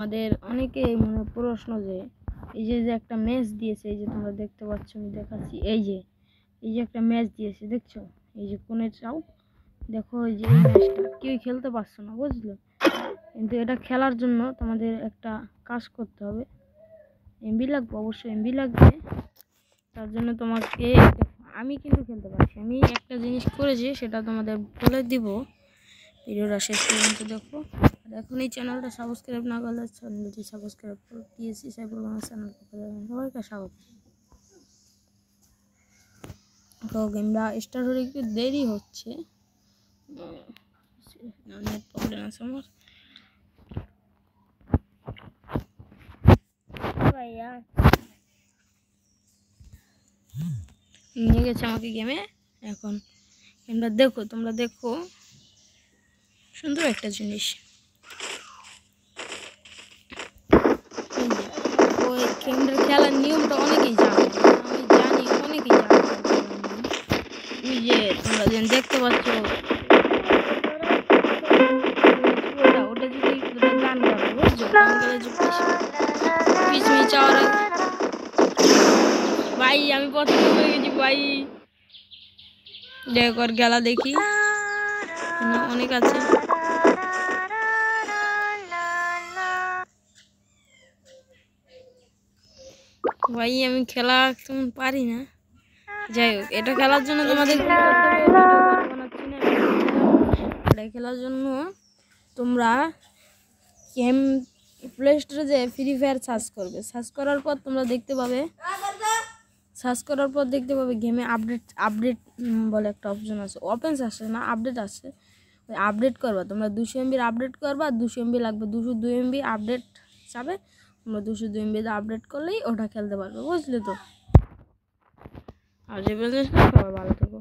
আমাদের অনেকেই মনে প্রশ্ন যে এই যে একটা ম্যাচ দিয়েছে, এই যে তোমরা দেখতে পাচ্ছ, আমি দেখাচ্ছি, এই যে একটা ম্যাচ দিয়েছে, দেখছো? এই যে কোণে চাও দেখো, এই যে এই ম্যাচটা কেউ খেলতে পারছো না, বুঝলো? কিন্তু এটা খেলার জন্য তোমাদের একটা কাজ করতে হবে, এমবি লাগবে, অবশ্যই এমবি লাগবে। তার জন্য তোমাকে আমি কিন্তু খেলতে পারছি, আমি একটা জিনিস করেছি সেটা তোমাদের বলে দিব, ভিডিওটা শেষ পর্যন্ত দেখো। আর এখন এই চ্যানেলটা সাবস্ক্রাইব না করলে চ্যানেলটি সাবস্ক্রাইব করে দিয়েছি, সাইবুল বাংলা চ্যানেলটা সবাইকে স্বাগত। তো গেমটা স্টার্ট হতে একটু দেরি হচ্ছে, নেট প্রবলেম আছে আমার। নিয়ে গেছে আমাকে গেমে। এখন গেমটা দেখো, তোমরা দেখো, সুন্দর একটা জিনিস। ওই গেমটার খেলার নিয়মটা অনেকেই জানে, আমি জানি অনেকেই জানে। ওই যে তোমরা যেন দেখতে পাচ্ছ, ওটা যদি গান গাবে, বুঝছো? গান গালে যে পিছমি চাওয়ার আগে ভাই আমি পছন্দ হয়ে গেছি ভাই। দেখ ওর খেলা দেখি, অনেক আছে। ভাই আমি খেলা তেমন পারি না, যাই হোক এটা খেলার জন্য তোমাদের বানাচ্ছি না, এটা খেলার জন্য তোমরা গেম প্লে স্টোরে যে ফ্রি ফায়ার সার্চ করবে, সার্চ করার পর তোমরা দেখতে পাবে, গেমে আপডেট বলে একটা অপশন আছে, ওপেন আসে না, আপডেট আসে। ওই আপডেট করবা তোমরা, 200 MB আপডেট করবা, 200 MB লাগবে, 202 MB আপডেট যাবে, তোমরা 202 MB আপডেট করলেই ওটা খেলতে পারবে, বুঝলে তো? আর যে বলছিস সবাই ভালো থেকো।